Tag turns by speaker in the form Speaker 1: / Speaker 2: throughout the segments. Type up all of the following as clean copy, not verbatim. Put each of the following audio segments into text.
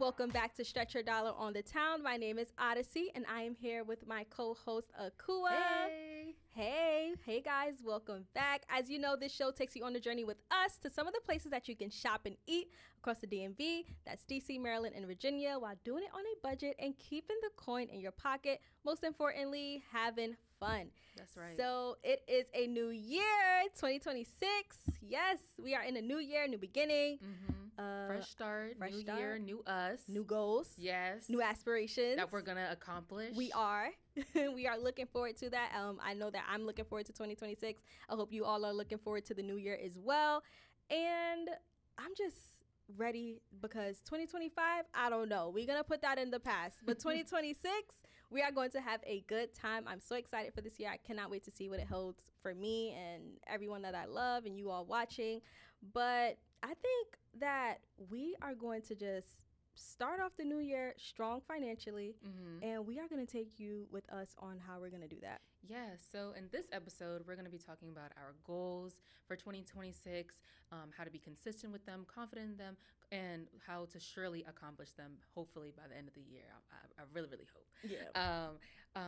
Speaker 1: Welcome back to Stretch Your Dollar on the Town. My name is Odyssey, and I am here with my co-host Akua. Hey guys, welcome back. As you know, this show takes you on a journey with us to some of the places that you can shop and eat across the DMV. That's DC, Maryland, and Virginia, while doing it on a budget and keeping the coin in your pocket. Most importantly, having fun.
Speaker 2: That's right.
Speaker 1: So it is a new year, 2026. Yes, we are in a new year, new beginning.
Speaker 2: Fresh start, new year, new us.
Speaker 1: New goals.
Speaker 2: Yes.
Speaker 1: New aspirations.
Speaker 2: That we're going to accomplish.
Speaker 1: We are. We are looking forward to that. I know that I'm looking forward to 2026. I hope you all are looking forward to the new year as well. And I'm just ready because 2025, I don't know. We're going to put that in the past. But 2026, we are going to have a good time. I'm so excited for this year. I cannot wait to see what it holds for me and everyone that I love and you all watching. But I think that we are going to just start off the new year strong financially, and we are going to take you with us on how we're going to do that.
Speaker 2: Yeah, so in this episode, we're going to be talking about our goals for 2026, how to be consistent with them, confident in them, and how to surely accomplish them, hopefully by the end of the year. I really, really hope.
Speaker 1: Yeah.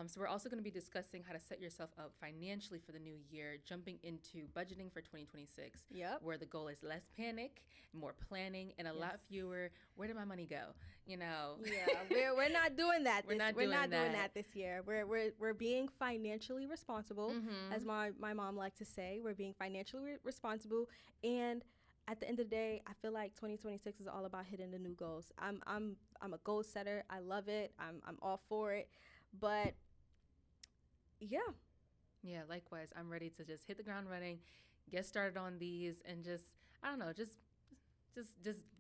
Speaker 2: So we're also going to be discussing how to set yourself up financially for the new year, jumping into budgeting for 2026, where the goal is less panic, more planning, and a lot fewer, where did my money go? You know?
Speaker 1: Yeah, we're not doing that.
Speaker 2: We're not
Speaker 1: doing that this year. We're being financially responsible, as my mom liked to say. We're being financially responsible, and at the end of the day, I feel like 2026 is all about hitting the new goals. I'm a goal setter. I love it. I'm all for it. But yeah,
Speaker 2: likewise, I'm ready to just hit the ground running, get started on these, and just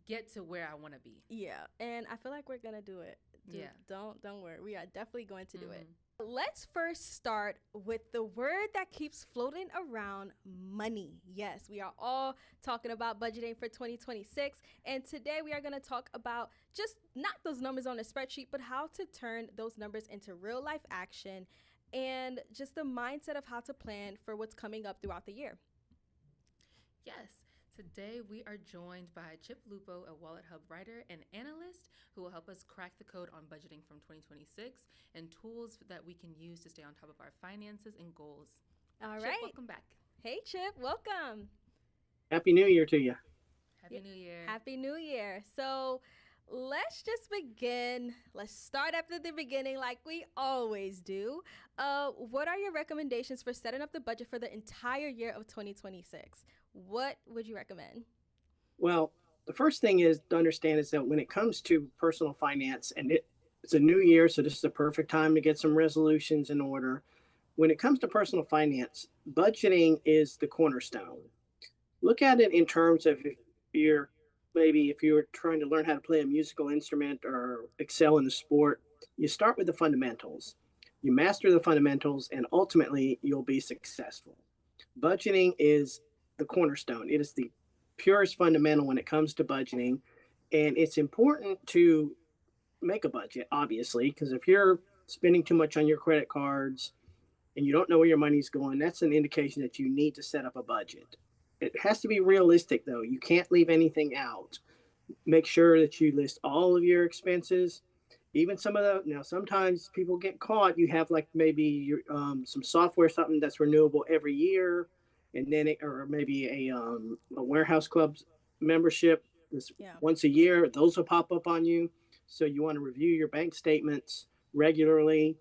Speaker 2: get to where I want to be.
Speaker 1: Yeah, and I feel like we're gonna do it. Don't worry. We are definitely going to do it. Let's first start with the word that keeps floating around, money. Yes, we are all talking about budgeting for 2026. And today we are going to talk about just not those numbers on a spreadsheet, but how to turn those numbers into real life action and just the mindset of how to plan for what's coming up throughout the year.
Speaker 2: Yes. Today, we are joined by Chip Lupo, a Wallet Hub writer and analyst who will help us crack the code on budgeting from 2026 and tools that we can use to stay on top of our finances and goals.
Speaker 1: All
Speaker 2: Chip,
Speaker 1: right.
Speaker 2: welcome back.
Speaker 1: Hey, Chip. Welcome.
Speaker 3: Happy New Year to you.
Speaker 2: Happy New Year.
Speaker 1: Happy New Year. So let's just begin. Let's start after the beginning like we always do. What are your recommendations for setting up the budget for the entire year of 2026? What would you recommend?
Speaker 3: Well, the first thing is to understand is that when it comes to personal finance, and it's a new year, so this is the perfect time to get some resolutions in order. When it comes to personal finance, budgeting is the cornerstone. Look at it in terms of if you're trying to learn how to play a musical instrument or excel in a sport, you start with the fundamentals. You master the fundamentals, and ultimately you'll be successful. Budgeting is the cornerstone. It is the purest fundamental when it comes to budgeting. And it's important to make a budget, obviously, because if you're spending too much on your credit cards and you don't know where your money's going, that's an indication that you need to set up a budget. It has to be realistic, though. You can't leave anything out. Make sure that you list all of your expenses. Even sometimes people get caught. You have like maybe some software, something that's renewable every year. And then or maybe a warehouse club membership once a year, those will pop up on you. So you want to review your bank statements regularly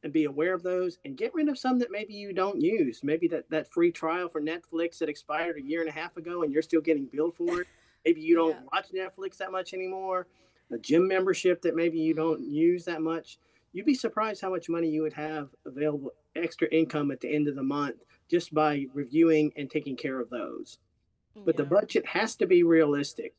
Speaker 3: and be aware of those and get rid of some that maybe you don't use. Maybe that free trial for Netflix that expired a year and a half ago and you're still getting billed for it. Maybe you don't watch Netflix that much anymore. A gym membership that maybe you don't use that much. You'd be surprised how much money you would have available, extra income at the end of the month, just by reviewing and taking care of those. But the budget has to be realistic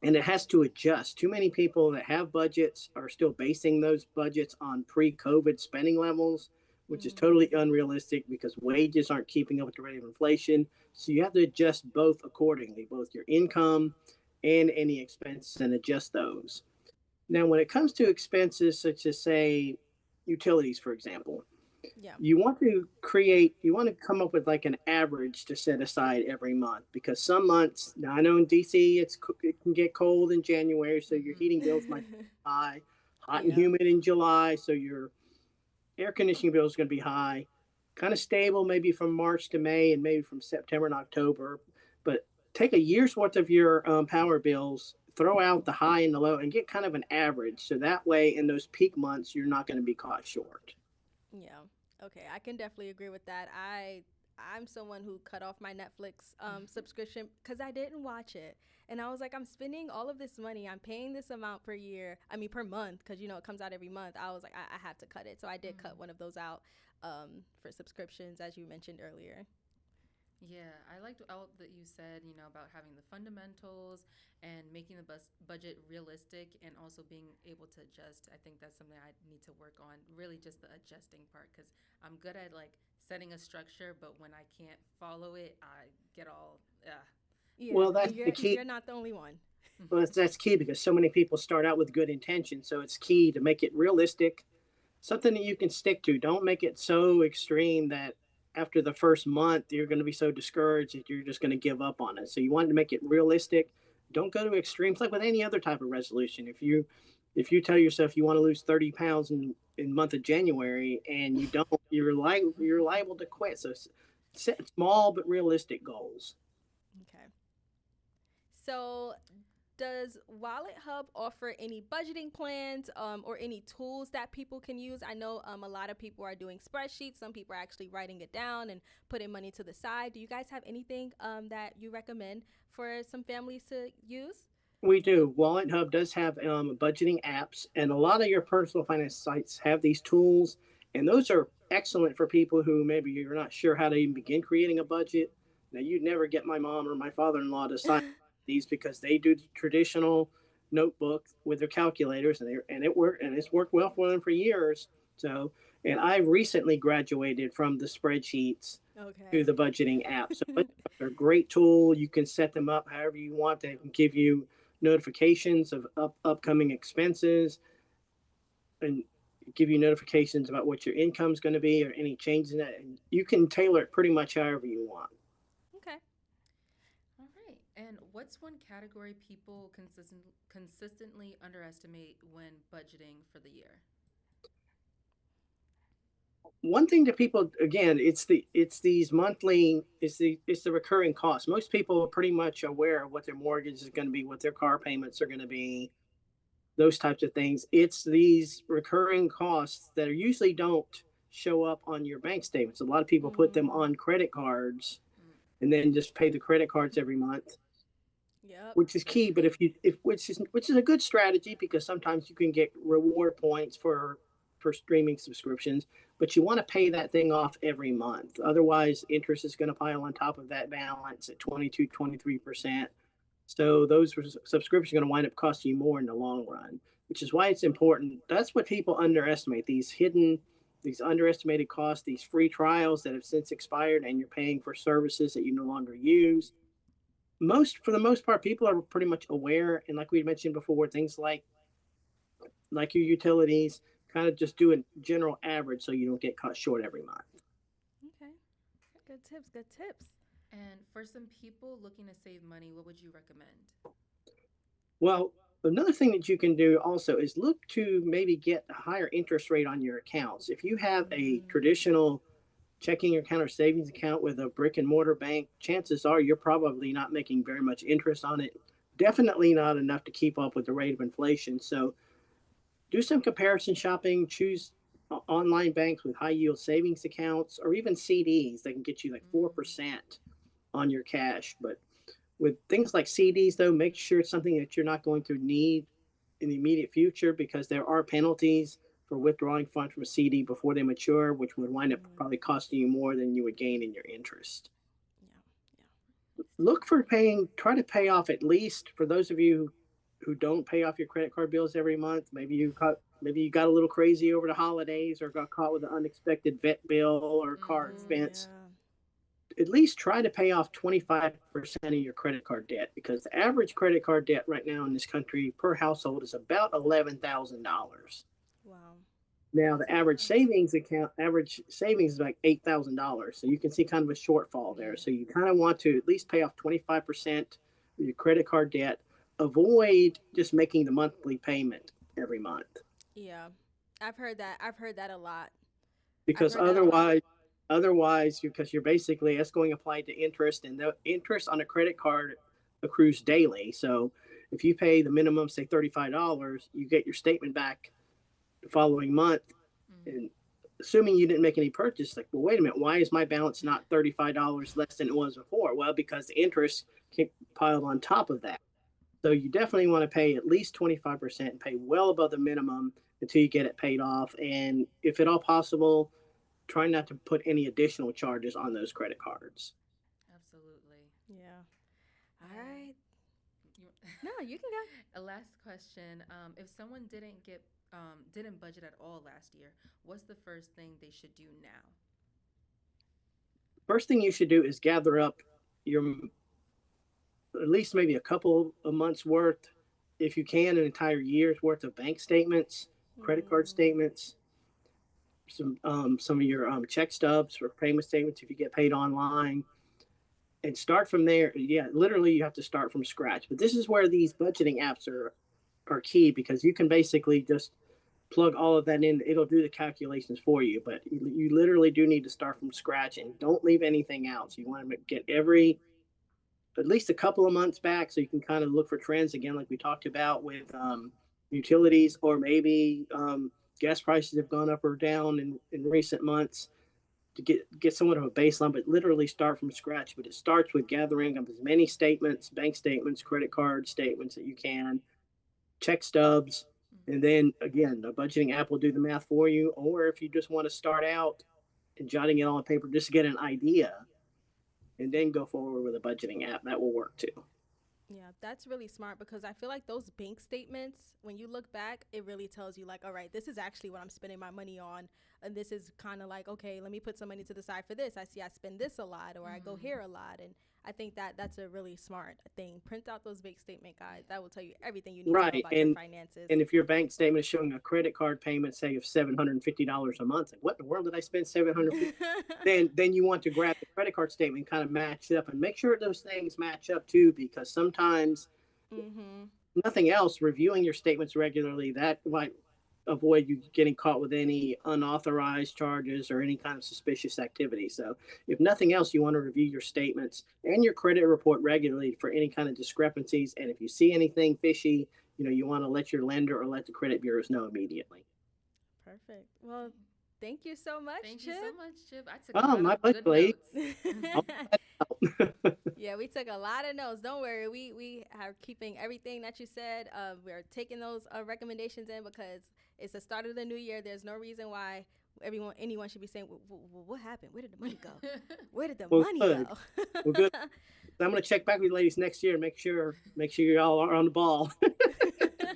Speaker 3: and it has to adjust. Too many people that have budgets are still basing those budgets on pre-COVID spending levels, which is totally unrealistic because wages aren't keeping up with the rate of inflation. So you have to adjust both accordingly, both your income and any expenses, and adjust those. Now, when it comes to expenses such as, say, utilities, for example,
Speaker 1: Yeah.
Speaker 3: You want to come up with like an average to set aside every month, because some months, now I know in DC it can get cold in January, so your heating bills might be high, hot and
Speaker 1: Yeah.
Speaker 3: humid in July, so your air conditioning bill is going to be high, kind of stable maybe from March to May and maybe from September and October. But take a year's worth of your power bills, throw out the high and the low, and get kind of an average. So that way, in those peak months, you're not going to be caught short.
Speaker 1: Yeah. Okay, I can definitely agree with that. I'm someone who cut off my Netflix subscription because I didn't watch it, and I was like, I'm spending all of this money. I'm paying this amount per year. I mean, per month, because it comes out every month. I was like, I have to cut it, so I did cut one of those out for subscriptions, as you mentioned earlier.
Speaker 2: Yeah, I liked all that you said, about having the fundamentals and making the budget realistic and also being able to adjust. I think that's something I need to work on, really just the adjusting part, because I'm good at like setting a structure, but when I can't follow it, I get all,
Speaker 1: Yeah,
Speaker 3: Well, that's
Speaker 1: and
Speaker 3: the
Speaker 1: you're
Speaker 3: key.
Speaker 1: not the only one.
Speaker 3: Well, that's key because so many people start out with good intentions. So it's key to make it realistic, something that you can stick to. Don't make it so extreme that after the first month you're going to be so discouraged that you're just going to give up on it. So you want to make it realistic. Don't go to extremes like with any other type of resolution. If you tell yourself you want to lose 30 pounds in the month of January and you don't, you're liable to quit. So set small but realistic goals.
Speaker 1: Okay. So, does Wallet Hub offer any budgeting plans or any tools that people can use? I know a lot of people are doing spreadsheets. Some people are actually writing it down and putting money to the side. Do you guys have anything that you recommend for some families to use?
Speaker 3: We do. Wallet Hub does have budgeting apps, and a lot of your personal finance sites have these tools, and those are excellent for people who maybe you're not sure how to even begin creating a budget. Now, you'd never get my mom or my father-in-law to sign these because they do the traditional notebook with their calculators, and it's worked well for them for years. So, and I recently graduated from the spreadsheets to
Speaker 1: Okay.
Speaker 3: the budgeting app. So they're a great tool. You can set them up however you want. They can give you notifications of upcoming expenses and give you notifications about what your income is going to be or any changes in it. And you can tailor it pretty much however you want.
Speaker 1: Okay.
Speaker 2: All right. And what's one category people consistently underestimate when budgeting for the year?
Speaker 3: One thing that people, again, it's the recurring costs. Most people are pretty much aware of what their mortgage is going to be, what their car payments are going to be, those types of things. It's these recurring costs that are usually don't show up on your bank statements. A lot of people put them
Speaker 1: Mm-hmm.
Speaker 3: on credit cards
Speaker 2: Mm,
Speaker 3: and then just pay the credit cards every month,
Speaker 1: Yep.
Speaker 3: which is
Speaker 2: that's
Speaker 3: key. But
Speaker 2: me.
Speaker 3: if which is a good strategy because sometimes you can get reward points for streaming subscriptions, but you want to pay that thing off every month. Otherwise, interest is going to pile on top of that balance at 22, 23%. So those subscriptions are going to wind up costing you more in the long run, which is why it's important. That's what people underestimate, these underestimated costs, these free trials that have since expired, and you're paying for services that you no longer use. For the most part, people are pretty much aware. And like we mentioned before, things like your utilities, kind of just do a general average so you don't get caught short every month.
Speaker 1: Okay. Good tips. Good tips.
Speaker 2: And for some people looking to save money, what would you recommend?
Speaker 3: Well, another thing that you can do also is look to maybe get a higher interest rate on your accounts. If you have a
Speaker 1: Mm,
Speaker 3: traditional checking account or savings account with a brick and mortar bank, chances are you're probably not making very much interest on it. Definitely not enough to keep up with the rate of inflation. So do some comparison shopping, choose online banks with high yield savings accounts or even CDs that can get you like
Speaker 2: Mm,
Speaker 3: 4% on your cash. But with things like CDs, though, make sure it's something that you're not going to need in the immediate future because there are penalties for withdrawing funds from a CD before they mature, which would wind up probably
Speaker 1: mm,
Speaker 3: costing you more than you would gain in your interest.
Speaker 1: yeah. Yeah.
Speaker 3: Look for try to pay off at least for those of you who don't pay off your credit card bills every month. Maybe you got a little crazy over the holidays or got caught with an unexpected vet bill or car
Speaker 1: Oh
Speaker 2: mm-hmm.
Speaker 3: expense.
Speaker 1: yeah.
Speaker 3: At least try to pay off 25% of your credit card debt because the average credit card debt right now in this country per household is about $11,000.
Speaker 1: Wow.
Speaker 3: Now the average
Speaker 2: Excellent.
Speaker 3: average savings is like $8,000. So you can see kind of a shortfall there.
Speaker 2: Yeah.
Speaker 3: So you kind of want to at least pay off 25% of your credit card debt. Avoid just making the monthly payment every month
Speaker 1: Yeah. I've heard that. I've heard that a lot. I've
Speaker 3: because
Speaker 1: heard that a lot.
Speaker 3: otherwise because you're basically that's going applied to interest, and the interest on a credit card accrues daily. So if you pay the minimum, say $35, you get your statement back the following month,
Speaker 2: Mm.
Speaker 3: and assuming you didn't make any purchase, like, well, wait a minute, why is my balance not $35 less than it was before? Well, because the interest piled on top of that. So you definitely want to pay at least 25% and pay well above the minimum until you get it paid off. And if at all possible, try not to put any additional charges on those credit cards.
Speaker 2: Absolutely.
Speaker 1: Yeah. All
Speaker 2: Um,
Speaker 1: right.
Speaker 2: you,
Speaker 1: No, you can go.
Speaker 2: a last question. If someone didn't budget at all last year, what's the first thing they should do now?
Speaker 3: First thing you should do is gather up your at least maybe a couple of months worth, if you can, an entire year's worth of bank statements, credit card
Speaker 1: Mm,
Speaker 3: statements, some of your check stubs or payment statements if you get paid online, and start from there. Yeah, literally, you have to start from scratch. But this is where these budgeting apps are key because you can basically just plug all of that in. It'll do the calculations for you, but you literally do need to start from scratch and don't leave anything out. So you want to get every at least a couple of months back so you can kind of look for trends again, like we talked about with utilities, or maybe gas prices have gone up or down in recent months to get somewhat of a baseline, but literally start from scratch. But it starts with gathering up as many statements, bank statements, credit card statements that you can, check stubs, and
Speaker 2: Mm-hmm.
Speaker 3: then again, the budgeting app will do the math for you. Or if you just want to start out and jotting it all on paper just to get an idea, and then go forward with a budgeting app, that will work too.
Speaker 1: yeah, that's really smart because I feel like those bank statements, when you look back, it really tells you, like, all right, this is actually what I'm spending my money on. And this is kind of like, okay, let me put some money to the side for this. I see I spend this a lot or I go
Speaker 2: Mm-hmm.
Speaker 1: here a lot. And I think that that's a really smart thing. Print out those bank statement guides. That will tell you everything you need to know
Speaker 3: Right.
Speaker 1: about your finances.
Speaker 3: And if your bank statement is showing a credit card payment, say of $750 a month, like what in the world did I spend 750? Then you want to grab the credit card statement and kind of match it up and make sure those things match up too, because sometimes
Speaker 1: Mm-hmm.
Speaker 3: nothing else, reviewing your statements regularly, that might avoid you getting caught with any unauthorized charges or any kind of suspicious activity. So, if nothing else, you want to review your statements and your credit report regularly for any kind of discrepancies. And if you see anything fishy, you want to let your lender or let the credit bureaus know immediately.
Speaker 1: Perfect. Well, thank you so much,
Speaker 2: Thank you
Speaker 1: Chip.
Speaker 2: so much, Chip. I took a
Speaker 3: Oh,
Speaker 2: lot
Speaker 3: my
Speaker 2: of
Speaker 3: pleasure,
Speaker 2: good
Speaker 3: lady.
Speaker 2: notes.
Speaker 3: I'll help.
Speaker 1: Yeah, we took a lot of notes. Don't worry, we are keeping everything that you said. We're taking those recommendations in because it's the start of the new year. There's no reason why anyone should be saying, "What happened? Where did the money go? Where did the
Speaker 3: Well,
Speaker 1: money
Speaker 3: good.
Speaker 1: go?"
Speaker 3: Well, good. I'm going to check back with you ladies next year and make sure you all are on the ball.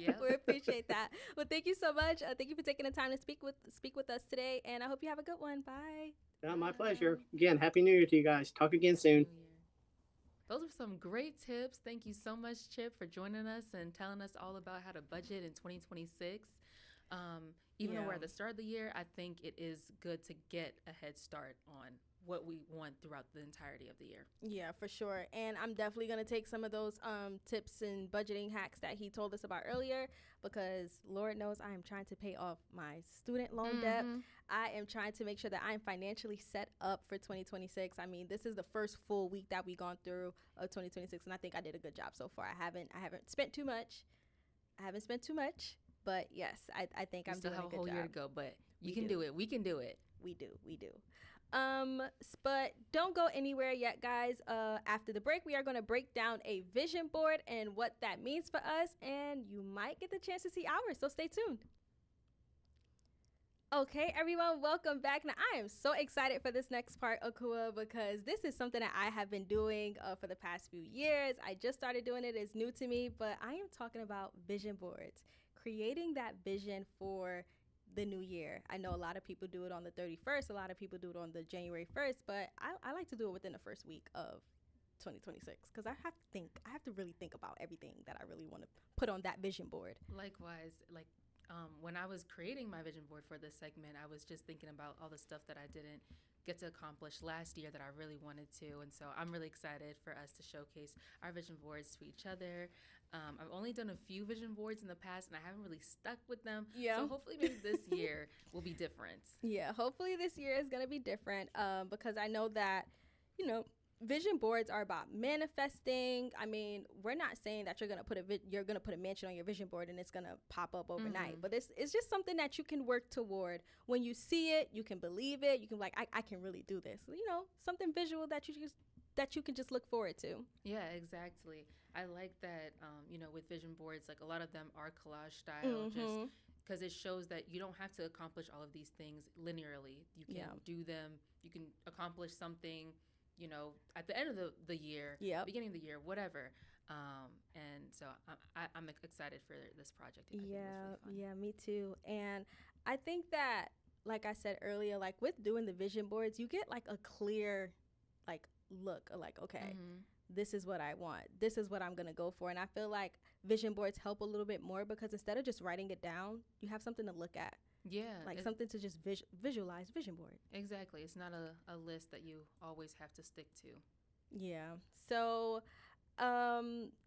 Speaker 2: Yep.
Speaker 1: We appreciate that. Well, thank you so much. Thank you for taking the time to speak with us today, and I hope you have a good one. Bye.
Speaker 3: My pleasure.
Speaker 2: Bye.
Speaker 3: Again, happy New Year to you guys. Talk again
Speaker 2: Happy
Speaker 3: soon.
Speaker 2: New Year. Those are some great tips. Thank you so much, Chip, for joining us and telling us all about how to budget in 2026. Even though we're
Speaker 1: Yeah.
Speaker 2: at the start of the year, I think it is good to get a head start on what we want throughout the entirety of the year.
Speaker 1: Yeah, for sure. And I'm definitely going to take some of those tips and budgeting hacks that he told us about earlier because Lord knows I am trying to pay off my student loan debt.
Speaker 2: Mm-hmm.
Speaker 1: I am trying to make sure that I'm financially set up for 2026. I mean, this is the first full week that we've gone through of 2026 and I think I did a good job so far. I haven't spent too much. But yes, I think
Speaker 2: We
Speaker 1: I'm
Speaker 2: still
Speaker 1: doing
Speaker 2: have
Speaker 1: a
Speaker 2: a
Speaker 1: good
Speaker 2: whole
Speaker 1: job.
Speaker 2: year to go, but you
Speaker 1: We
Speaker 2: can
Speaker 1: do.
Speaker 2: do it. We can do it.
Speaker 1: We do. But don't go anywhere yet, guys. After the break, we are going to break down a vision board and what that means for us, and you might get the chance to see ours. So stay tuned. Okay, everyone, welcome back. Now, I am so excited for this next part, Akua, because this is something that I have been doing for the past few years. I just started doing it. It's new to me, but I am talking about vision boards, creating that vision for the new year. I know a lot of people do it on the 31st. A lot of people do it on the January 1st, but I like to do it within the first week of 2026 because I have to really think about everything that I really want to put on that vision board.
Speaker 2: Likewise, like when I was creating my vision board for this segment, I was just thinking about all the stuff that I didn't get to accomplish last year that I really wanted to. And so I'm really excited for us to showcase our vision boards to each other. I've only done a few vision boards in the past, and I haven't really stuck with them.
Speaker 1: Yeah.
Speaker 2: So hopefully maybe this year will be different.
Speaker 1: Yeah, hopefully this year is going to be different because I know that, you know, vision boards are about manifesting. I mean, we're not saying that you're going to put a mansion on your vision board and it's going to pop up overnight, but it's just something that you can work toward. When you see it, you can believe it. You can be like, I can really do this. You know, something visual that you can just look forward to.
Speaker 2: Yeah, exactly. I like that, you know, with vision boards, like a lot of them are collage style, just because it shows that you don't have to accomplish all of these things linearly. You can do them, you can accomplish something, you know, at the end of the year, beginning of the year, whatever. And so I'm excited for this project. I think it was really fun.
Speaker 1: Yeah, me too. And I think that, like I said earlier, like with doing the vision boards, you get like a clear, like, look, like, okay, this is what I want. This is what I'm going to go for. And I feel like vision boards help a little bit more because instead of just writing it down, you have something to look at.
Speaker 2: Yeah.
Speaker 1: Like something to just visualize, vision board.
Speaker 2: Exactly. It's not a list that you always have to stick to.
Speaker 1: Yeah. So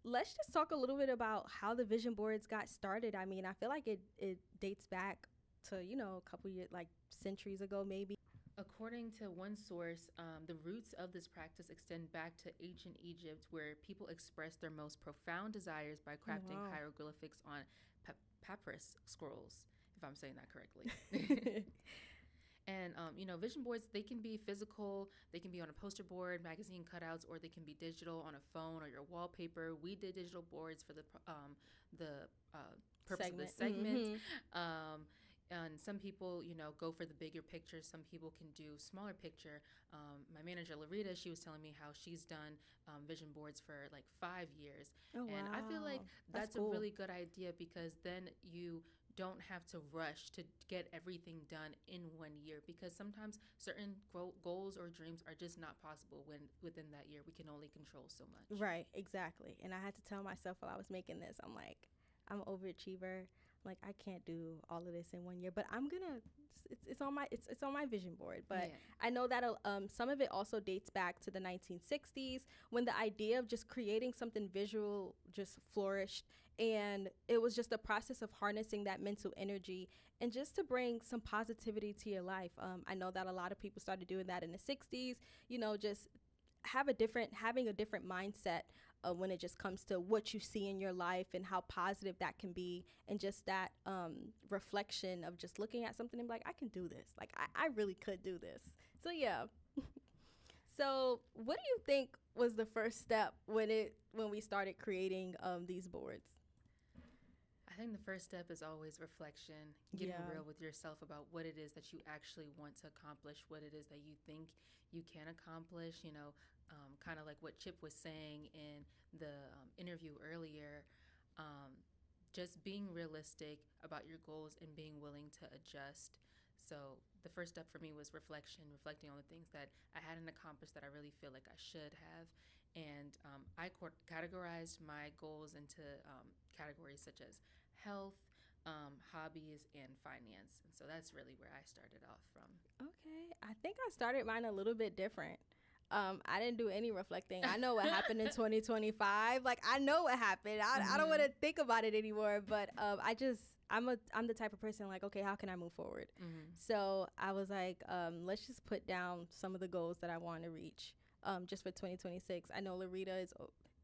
Speaker 1: let's just talk a little bit about how the vision boards got started. I mean, I feel like it dates back to, you know, a couple years, like centuries ago, maybe.
Speaker 2: According to one source, the roots of this practice extend back to ancient Egypt, where people expressed their most profound desires by crafting hieroglyphics on papyrus scrolls, if I'm saying that correctly. And, you know, vision boards, they can be physical, they can be on a poster board, magazine cutouts, or they can be digital on a phone or your wallpaper. We did digital boards for the purpose of this segment. And some people, you know, go for the bigger picture. Some people can do smaller picture. My manager, Larita, she was telling me how she's done vision boards for like 5 years.
Speaker 1: Oh,
Speaker 2: and
Speaker 1: wow.
Speaker 2: I feel like that's
Speaker 1: cool.
Speaker 2: a really good idea because then you don't have to rush to get everything done in 1 year because sometimes certain goals or dreams are just not possible when within that year. We can only control so much.
Speaker 1: Right, exactly. And I had to tell myself while I was making this, I'm like, I'm an overachiever. Like, I can't do all of this in 1 year, but I'm gonna. It's on my vision board. But I know that some of it also dates back to the 1960s when the idea of just creating something visual just flourished, and it was just a process of harnessing that mental energy and just to bring some positivity to your life. I know that a lot of people started doing that in the 60s. You know, just having a different mindset when it just comes to what you see in your life and how positive that can be, and just that reflection of just looking at something and be like, I can do this. Like, I really could do this. So yeah. So what do you think was the first step when we started creating these boards?
Speaker 2: I think the first step is always reflection, getting real with yourself about what it is that you actually want to accomplish, what it is that you think you can accomplish, you know, kind of like what Chip was saying in the interview earlier, just being realistic about your goals and being willing to adjust. So the first step for me was reflecting on the things that I hadn't accomplished that I really feel like I should have. And I categorized my goals into categories such as health, hobbies, and finance. And so that's really where I started off from.
Speaker 1: Okay. I think I started mine a little bit different. I didn't do any reflecting. I know what happened in 2025. Like, I know what happened. I don't want to think about it anymore. But I'm the type of person like, okay, how can I move forward? So I was like, let's just put down some of the goals that I want to reach just for 2026. I know Larita is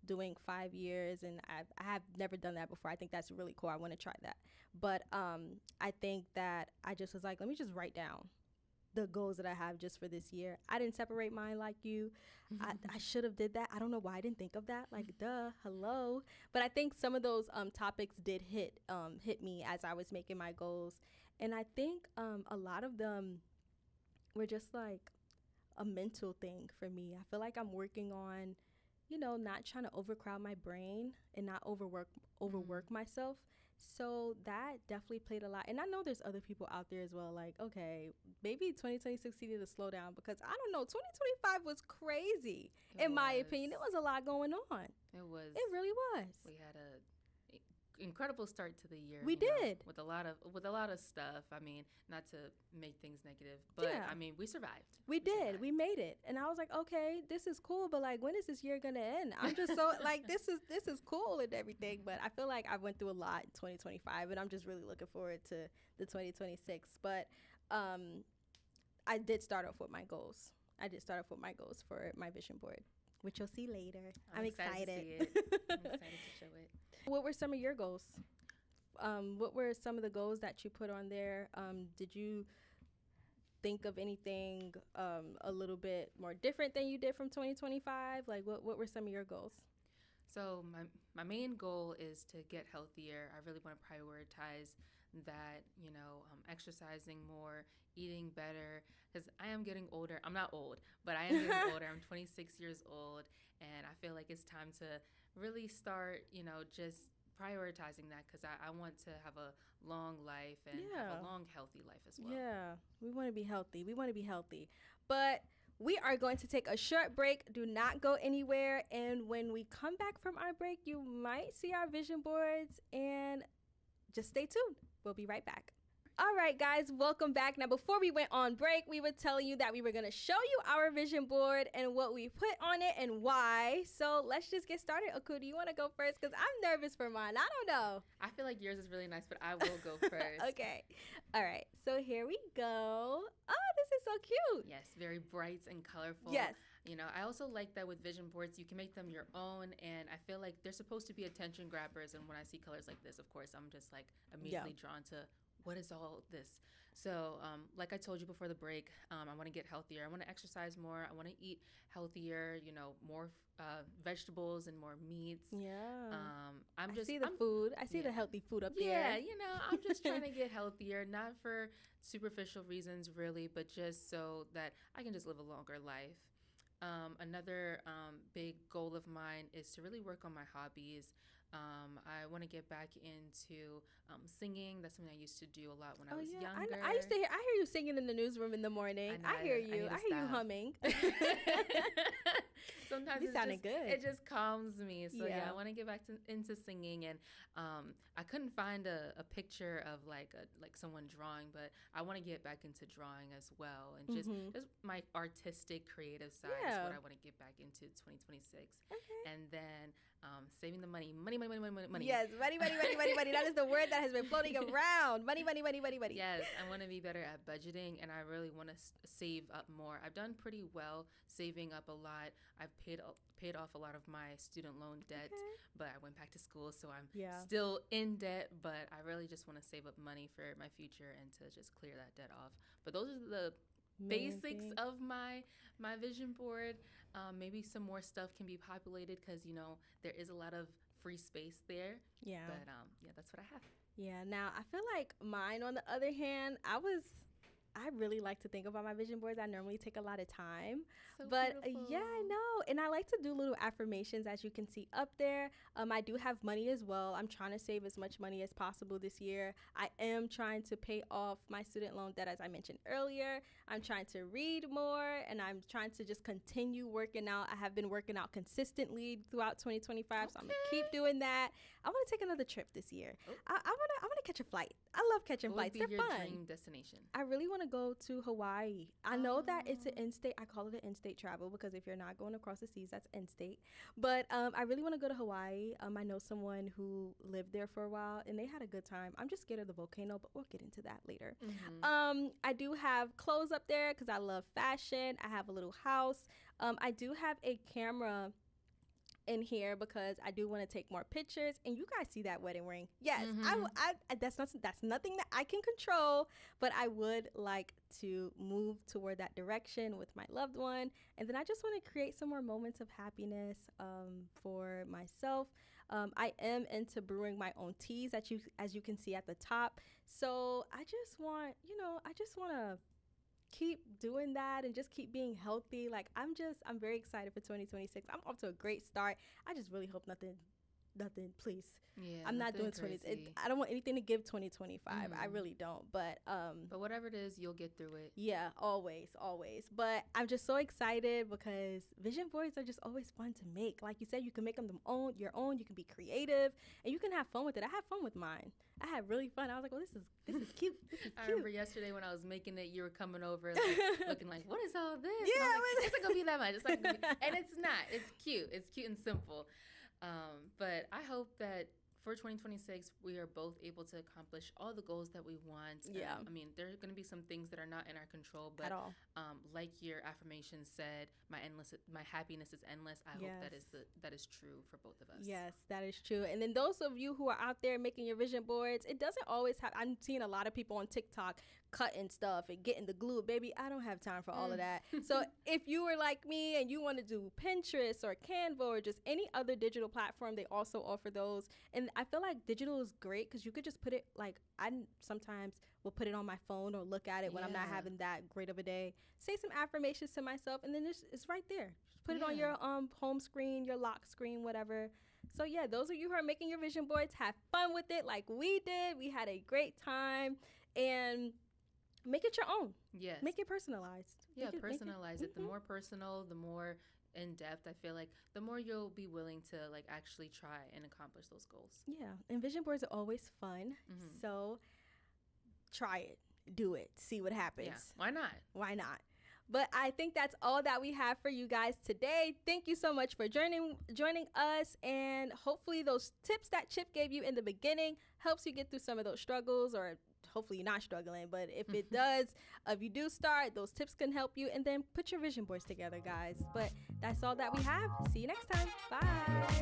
Speaker 1: doing 5 years, and I have never done that before. I think that's really cool. I want to try that. But I think that I just was like, let me just write down the goals that I have just for this year. I didn't separate mine like you. I should have did that. I don't know why I didn't think of that. Like, duh, hello. But I think some of those topics did hit me as I was making my goals. And I think a lot of them were just like a mental thing for me. I feel like I'm working on, you know, not trying to overcrowd my brain and not overwork myself. So that definitely played a lot. And I know there's other people out there as well. Like, okay, maybe 2026 needed to slow down because I don't know, 2025 was crazy. In my opinion, it was a lot going on.
Speaker 2: It was.
Speaker 1: It really was.
Speaker 2: We had a incredible start to the year.
Speaker 1: We did.
Speaker 2: With a lot of stuff. I mean, not to make things negative, but
Speaker 1: Yeah.
Speaker 2: I mean, we survived.
Speaker 1: We did.
Speaker 2: survived.
Speaker 1: We made it. And I was like, okay, this is cool, but like when is this year gonna end? I'm just so like this is cool and everything. But I feel like I went through a lot in 2025 and I'm just really looking forward to the 2026. But I did start off with my goals. For my vision board, which you'll see later. I'm excited.
Speaker 2: To see it. I'm excited to show it.
Speaker 1: What were some of your goals? What were some of the goals that you put on there? Did you think of anything a little bit more different than you did from 2025? Like, what were some of your goals?
Speaker 2: So my main goal is to get healthier. I really want to prioritize that, exercising more, eating better, because I am getting older. I'm not old, but I am getting older. I'm 26 years old, and I feel like it's time to really start, just prioritizing that, because I want to have a long life and have a long, healthy life as well.
Speaker 1: Yeah, we want to be healthy. But we are going to take a short break. Do not go anywhere. And when we come back from our break, you might see our vision boards, and just stay tuned. We'll be right back. All right, guys, welcome back. Now, before we went on break, we were telling you that we were going to show you our vision board and what we put on it and why. So let's just get started. Aku, do you want to go first? Because I'm nervous for mine. I don't know.
Speaker 2: I feel like yours is really nice, but I will go first.
Speaker 1: Okay. All right. So here we go. Oh, this is so cute.
Speaker 2: Yes, very bright and colorful.
Speaker 1: Yes.
Speaker 2: I also like that with vision boards, you can make them your own, and I feel like they're supposed to be attention grabbers. And when I see colors like this, of course, I'm just like immediately drawn to what is all this. So like I told you before the break, I want to get healthier. I want to exercise more. I want to eat healthier, more vegetables and more meats.
Speaker 1: Yeah.
Speaker 2: I
Speaker 1: see the food. I see the healthy food up there.
Speaker 2: Yeah, I'm just trying to get healthier, not for superficial reasons really, but just so that I can just live a longer life. Another big goal of mine is to really work on my hobbies. I want to get back into singing. That's something I used to do a lot when I was younger.
Speaker 1: I used to hear you singing in the newsroom in the morning. I hear you humming.
Speaker 2: Sometimes
Speaker 1: you sounded good.
Speaker 2: It just calms me. So I want to get back into singing, and I couldn't find a picture of like someone drawing, but I want to get back into drawing as well, and just my artistic, creative side is what I want to get back into 2026.
Speaker 1: Okay.
Speaker 2: And then saving the money.
Speaker 1: Yes, money. That is the word that has been floating around. Money.
Speaker 2: Yes, I want to be better at budgeting, and I really want to save up more. I've done pretty well saving up a lot. I've paid off a lot of my student loan debt, but I went back to school, so I'm still in debt, but I really just want to save up money for my future and to just clear that debt off. But those are the basics of my vision board. Maybe some more stuff can be populated because there is a lot of free space there. Yeah. But that's what I have.
Speaker 1: Yeah. Now I feel like mine, on the other hand, I really like to think about my vision boards. I normally take a lot of time, but yeah, I know. And I like to do little affirmations, as you can see up there. I do have money as well. I'm trying to save as much money as possible this year. I am trying to pay off my student loan debt, as I mentioned earlier. I'm trying to read more, and I'm trying to just continue working out. I have been working out consistently throughout 2025, so I'm gonna keep doing that. I want to take another trip this year. I want to catch a flight. I love catching flights. They're fun.
Speaker 2: What would be your dream destination?
Speaker 1: I really want to go to Hawaii. I know that it's an in-state. I call it an in-state travel because if you're not going across the seas, that's in-state. But I really want to go to Hawaii. I know someone who lived there for a while, and they had a good time. I'm just scared of the volcano, but we'll get into that later. I do have clothes up there because I love fashion. I have a little house. I do have a camera in here because I do want to take more pictures, and you guys see that wedding ring. Yes, that's nothing that I can control, but I would like to move toward that direction with my loved one, and then I just want to create some more moments of happiness for myself. I am into brewing my own teas, as you can see at the top. So I just want to keep doing that and just keep being healthy. Like I'm very excited for 2026. I'm off to a great start. I just really hope nothing nothing, please.
Speaker 2: Yeah,
Speaker 1: I'm not doing
Speaker 2: nothing
Speaker 1: 20.
Speaker 2: crazy.
Speaker 1: I don't want anything to give 2025. I
Speaker 2: Mhm.
Speaker 1: really don't. But
Speaker 2: whatever it is, you'll get through it.
Speaker 1: yeah, always, always. But I'm just so excited because vision boards are just always fun to make. Like you said, you can make them your own. You can be creative, and you can have fun with it. I had fun with mine. I had really fun. I was like, "Oh, this is cute. This is
Speaker 2: I
Speaker 1: cute."
Speaker 2: remember yesterday when I was making it, you were coming over like, looking like, what is all this? And
Speaker 1: Yeah,
Speaker 2: I was like, it's not gonna be that much. It's not gonna be, and it's not. It's cute. It's cute and simple. But I hope that for 2026, we are both able to accomplish all the goals that we want.
Speaker 1: Yeah.
Speaker 2: I mean, there are going to be some things that are not in our control, but
Speaker 1: At all.
Speaker 2: like your affirmation said, my happiness is endless. I hope that is true for both of us.
Speaker 1: Yes, that is true. And then those of you who are out there making your vision boards, it doesn't always have. I'm seeing a lot of people on TikTok cutting stuff and getting the glue. Baby, I don't have time for all of that. So if you were like me and you want to do Pinterest or Canva or just any other digital platform, they also offer those. And I feel like digital is great because you could just put it like I sometimes will put it on my phone or look at it when I'm not
Speaker 2: Yeah.
Speaker 1: having that great of a day. Say some affirmations to myself, and then it's right there. Just put it on your home screen, your lock screen, whatever. So yeah, those of you who are making your vision boards, have fun with it like we did. We had a great time, and make it your own.
Speaker 2: Yes.
Speaker 1: Make it personalized.
Speaker 2: Yeah,
Speaker 1: Make
Speaker 2: personalize it. The
Speaker 1: Mhm.
Speaker 2: more personal, the more in depth, I feel like the more you'll be willing to like actually try and accomplish those goals.
Speaker 1: Yeah, and vision boards are always fun.
Speaker 2: Mhm.
Speaker 1: So try it, do it, see what happens.
Speaker 2: Yeah, why not?
Speaker 1: Why not? But I think that's all that we have for you guys today. Thank you so much for joining us, and hopefully those tips that Chip gave you in the beginning helps you get through some of those struggles, or hopefully you're not struggling, but if it does, if you do start, those tips can help you, and then put your vision boards together, guys. But that's all that we have. See you next time. Bye.